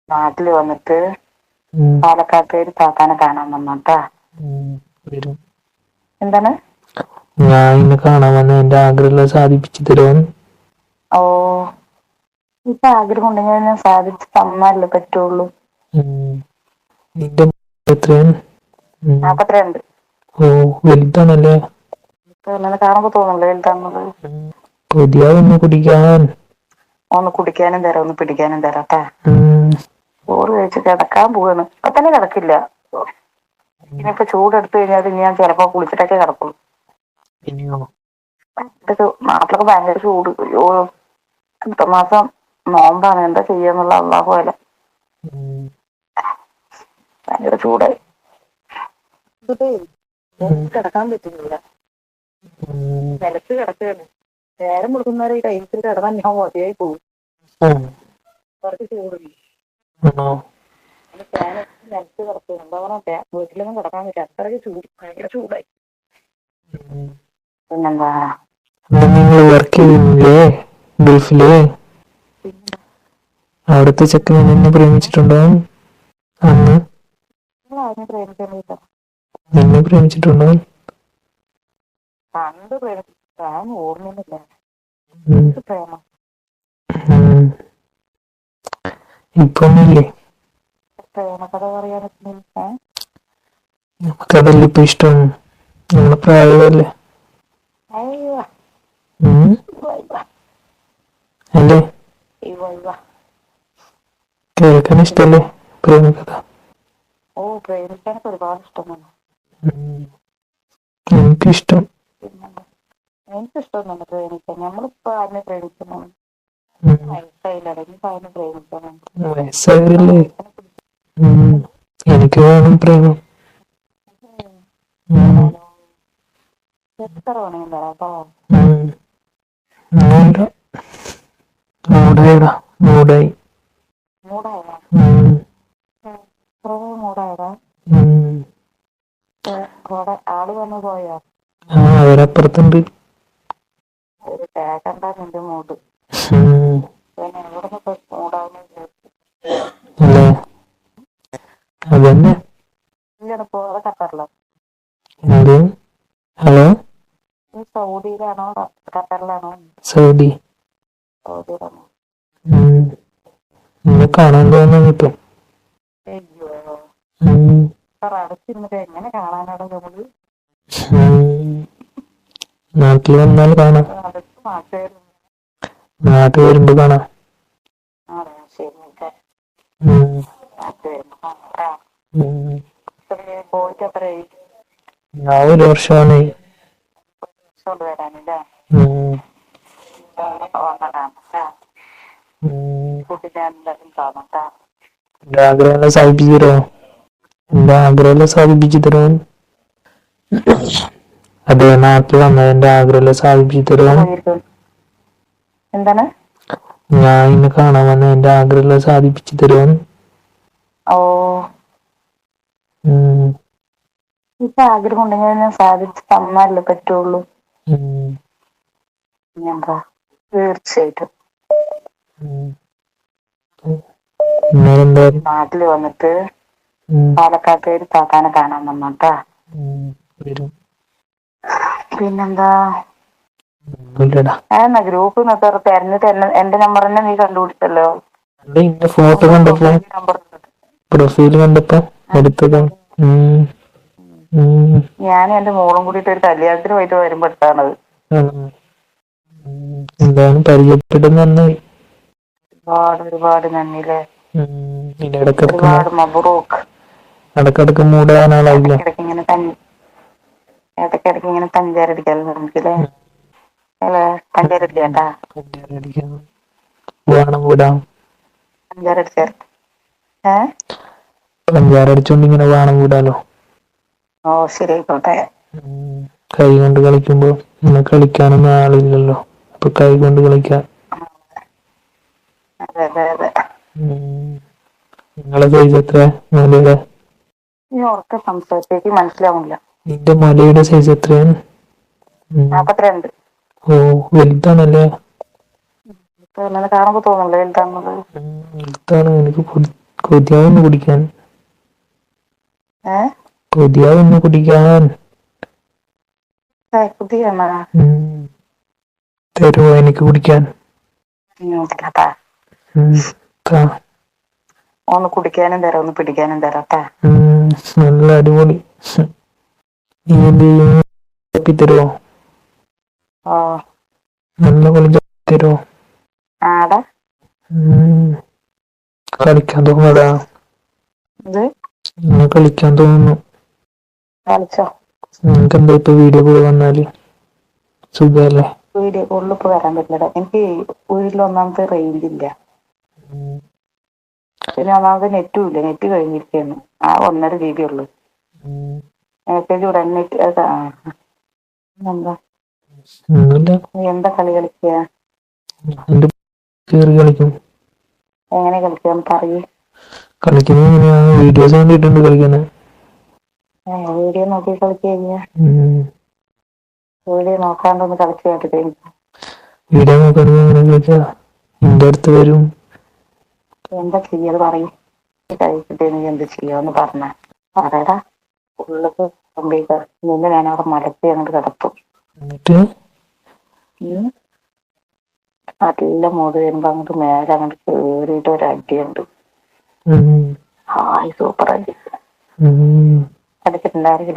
നാട്ടില് വന്നിട്ട് ഉം. പാലക്കാട്ട് ഒരു താത്താനെ കാണാൻ വന്നോട്ടാ. വരും. എന്താണ്? ഞാൻ ഇന്നെ കാണാൻ വന്ന എന്റെ ആഗ്രഹം സാധിപ്പിച്ചു തരുമോന്ന്? ഓ, ഇപ്പൊ ആഗ്രഹം ഉണ്ടെങ്കിൽ ഞാൻ സാധിച്ചു തന്നാലേ പറ്റുള്ളൂ. നിന്റെ എത്രയാണ്? 42. ഓ, വലുതാണല്ലേ. കാണുമ്പോ തോന്നുന്നില്ലേ വലുതാണെന്നത്? പുതിയ ഒന്ന് കുടിക്കാൻ. ഒന്ന് കുടിക്കാനും തരാം, ഒന്ന് പിടിക്കാനും തരാട്ടാ. ചോറ് കഴിച്ച് കിടക്കാൻ പോവാണ്. ഇപ്പൊ തന്നെ കിടക്കില്ല. ഇനിയിപ്പൊ ചൂടെടുത്ത് കഴിഞ്ഞാൽ ഇനി ഞാൻ ചിലപ്പോ കുളിച്ചിട്ടൊക്കെ കിടക്കുള്ളൂ. നാട്ടിലൊക്കെ ഭയങ്കര ചൂട്. അയ്യോ, അടുത്ത മാസം നോമ്പാണ്. എന്താ ചെയ്യാന്നുള്ള അള്ളാഹു അല്ല. ഭയങ്കര ചൂടായി. കിടക്കാൻ പറ്റുന്നില്ല. നിലത്ത് കിടക്കുകയാണ്. നേരം കൊടുക്കുന്നവരെ ഈ ടൈംസിൽ കിടന്നാൽ ഞാൻ മതിയായി പോകും. കുറച്ച് ചൂടുണ്ട്. ഫാൻ നിലത്ത് കിടക്കുകയാണ്. എന്താ പറയാ, വീട്ടിലൊന്നും കിടക്കാൻ പറ്റില്ല. അത്രയ്ക്ക് ചൂട്, ഭയങ്കര ചൂടായി. പിന്നെന്താ, നിങ്ങൾ വർക്ക് ചെയ്യുന്നില്ലേ ഗൾഫില്? അവിടുത്തെ ചെക്കനെ നിന്നെ പ്രേമിച്ചിട്ടുണ്ടോ? അന്ന് നിന്നെ പ്രേമിച്ചിട്ടുണ്ടോ? പണ്ട് പ്രേമിച്ചു, ഓർമ്മയൊന്നുമില്ല. പ്രേമം ഇപ്പൊന്നില്ലേ? പ്രേമകഥ പറയാനൊക്കെ നമുക്കതല്ലേ ഇപ്പൊ ഇഷ്ടം. നമ്മളെ പ്രായമല്ലേ. അല്ലേ? കേൾക്കാൻ ഇഷ്ടല്ലേ പ്രേമകഥ? ഓ, പ്രേമിക്കാനൊക്കെ ഒരുപാട് ഇഷ്ടമാണ്. എനിക്കിഷ്ടം. എനിക്കിഷ്ടമൊന്നുമില്ല പ്രേമിക്കാൻ. നമ്മളിപ്പോ ആരെന്നെ പ്രേമിക്കുന്നു? വയസ്സായില്ലേ, ഇനിയിപ്പോ ആരെന്നെ പ്രേമിക്കണം? വയസ്സായല്ലേ. എനിക്ക് വേണം പ്രേമം. എത്ര വേണമെങ്കിലും തരാട്ടോ. മൂടായിടാ, മൂടായി. മൂടായതാ? മൂടായതാ? കൂടെ ആള് വന്നു പോയോ? അവരപ്പുറത്തുണ്ട്. ഒരു കേക്കണ്ട നിന്റെ മൂട്. പിന്നെ എവിടുന്ന് മൂടാവുന്ന അല്ലേ? അതന്നെ. ഇല്ലപ്പോ അത് ഖത്തറിലോ? എന്ത്? ഹലോ, നീ സൗദിയിലാണോ ഖത്തറിലാണോ? സൗദി. സൗദിയിലാണോ? നിന്നെ കാണാൻ തോന്നുന്നു ഇപ്പൊ. അയ്യോ, അടച്ചിരുന്നിട്ട് എങ്ങനെ കാണാനാണോ നമ്മള്? നാട്ടിൽ വന്നാൽ കാണാം. നാട്ടിൽ വരുമ്പോ കാണാം. പോയിട്ട് എത്രയായി? ഞാൻ 1 വർഷമാണ്. വരാനില്ലേ? എന്റെ ആഗ്രഹം സാധിപ്പിച്ചു തരുമോ? എന്റെ ആഗ്രഹം സാധിപ്പിച്ചു തരുമോ? അതെ, നാട്ടിൽ വന്ന എന്റെ ആഗ്രഹം സാധിപ്പിച്ചു തരുമോ? എന്താണ്? ഞാൻ ഇന്ന് കാണാൻ വന്ന എന്റെ ആഗ്രഹം സാധിപ്പിച്ചു തരുമോ? ഓ, ഇപ്പൊ ആഗ്രഹം ഉണ്ടെങ്കിൽ ഞാൻ സാധിച്ചു തന്നാലേ പറ്റുള്ളൂ. എന്താ, തീർച്ചയായിട്ടും. നാട്ടില് വന്നിട്ട് പാലക്കാട്ട് ഒരു താത്താനെ കാണാൻ വന്നോട്ടാ. പിന്നെന്താ, എന്നാ ഗ്രൂപ്പ് തെരഞ്ഞു എന്റെ നമ്പർ തന്നെ നീ കണ്ടുപിടിച്ചല്ലോ. ഫോട്ടോ കണ്ടപ്പോ, പ്രൊഫൈല് കണ്ടപ്പോ എടുത്തതാ. ഞാനും എന്റെ മോളും കൂടിയിട്ട് ഒരു കല്യാണത്തിന് പോയിട്ട് വരുമ്പോ എടുത്താണത്. എന്താണ് പരിചയപ്പെട്ടത്? നന്നായി. ഒരുപാട് നന്ദിയില്ലേ. ഇടക്കിടക്ക് ഒരുപാട് മബ്രൂക്ക്. ഇടക്കിടക്ക് മൂടാനാളായില്ല. ഇടക്കിടക്ക് ഇങ്ങനെ പഞ്ചാരടിക്കാല്ലോ നമുക്കില്ലേ? അല്ലേ? പഞ്ചാരടിക്കാട്ടാ. പഞ്ചാരടിച്ചേർത്ത് പഞ്ചാരടിച്ചോണ്ട് ഇങ്ങനെ വാണം കൂടാലോ. ഓ, ശരി, ആയിക്കോട്ടെ. കൈ കൊണ്ട് കളിക്കുമ്പോ ഇങ്ങനെ കളിക്കാനൊന്നും ആളില്ലല്ലോ, അപ്പൊ കൈ കൊണ്ട് കളിക്കാം. അതെ അതെ അതെ. നിങ്ങളെ സൈസ് എത്ര മലയുടെ? ഈ ഉറക്ക സംസാരിച്ചേക്ക് മനസ്സിലാവില്ല. നിന്റെ മലയുടെ സൈസ് എത്രയാണ്? 42. ഓ, വലുതാണല്ലേ. കാണുമ്പോ തോന്നുന്നില്ലേ വലുതാണെന്നത്? വലുതാണ്. എനിക്ക് കൊതിയാവുന്നു കുടിക്കാൻ. ഏ കൊതിയാവുന്നു കുടിക്കാൻ. പുതിയണ്ണ തരുമോ എനിക്ക് കുടിക്കാൻ? താ. ഒന്ന് കുടിക്കാനും തരാം, ഒന്ന് പിടിക്കാനും തരാട്ടാ. നല്ല അടിപൊളി. നീ എന്ത് ചെയ്യും? തരുമോ? ഓ നല്ല കളി തരുമോ? ആടാ കളിക്കാൻ തോന്നുന്നതാ. ഇത് കളിക്കാൻ തോന്നുന്നു. കളിച്ചോ. നിനക്ക് എന്താ ഇപ്പൊ വീഡിയോ കോൾ വന്നാല് സുഖല്ലേ? വീഡിയോ കോളിൽ ഇപ്പൊ വരാൻ പറ്റില്ല. എനിക്ക് വീട്ടിൽ ഒന്നാമത്തെ റേഞ്ച് ഇല്ല. പിന്നെ ഒന്നാമത് നെറ്റും ഇല്ല. നെറ്റ് കഴിഞ്ഞിരിക്കുകയാണ്. ആ 1.5 GB ഉള്ളു. മെസ്സേജ് വിടാൻ നെറ്റ്. എന്താ നീ എന്താ കളി കളിക്കുക? കളിക്കും. എങ്ങനെ കളിക്കാന്ന് പറയൂ. കളിക്കുന്നത് എങ്ങനെയാണ്? വീഡിയോസ് കണ്ടിട്ടുണ്ട് കളിക്കുന്നത്. വീഡിയോ നോക്കി കളിക്കുക. വീഡിയോ നോക്കാണ്ടൊന്ന് കളിച്ചു കേട്ടിട്ട്. വീഡിയോ നോക്കാണെങ്കിൽ എങ്ങനെ കളിക്കുക? എന്റെ അടുത്ത് വരും. എന്താ ചെയ്യാത് പറയും. കഴിച്ചിട്ട് എനിക്ക് എന്ത് ചെയ്യാന്ന് പറഞ്ഞ പറയടാ. ഉള്ളത് കമ്പ്യൂട്ടർ നിന്ന് ഞാൻ അവിടെ മലത്തി അങ്ങോട്ട് കിടത്തും. നല്ല മൂട് വരുമ്പോ അങ്ങോട്ട് മേലെ അങ്ങോട്ട് കേറിയിട്ട് ഒരു അടിയുണ്ട്. ഹായ് സൂപ്പർ അടി. അടിച്ചിട്ടുണ്ടായിരുന്നു.